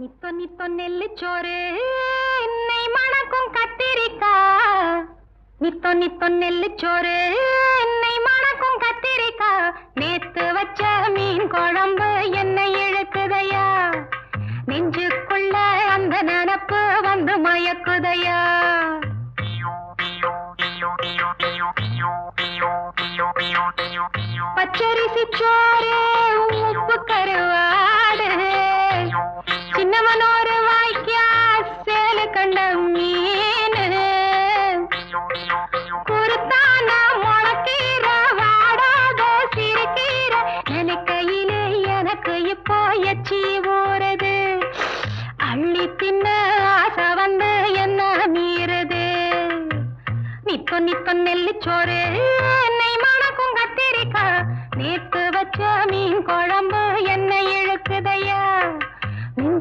நித்தொ நித்தொ நெல்லுச்சோறு என்னை மணக்கும் கத்திரிக்கா. நித்தொ நித்தொ நெல்லுச்சோறு என்னை மணக்கும் கத்திரிக்கா. நேத்து வச்ச மீன் குழம்பு என்னை இழுக்குதையா. நெஞ்சுக்குள்ள அந்த நினப்பு வந்து மயக்குதையா. பச்சரிசி சோறு உப்பு கருவாடு சின்னமனோரு வாய்க்கா சேலு கண்ட மீன் குருத்தான முளக்கீர வாடாத சிறுகீர நினைக்கையிலே எனக்கு இப்போ எச்சி ஊறுது. அள்ளி தின்ன ஆசை வந்து என்ன மீறுது. நித்தொ நித்தொ நெல்லுச்சோறு என்னை மணக்கும் கத்திரிக்கா. நேத்து வச்ச மீன் குழம்பு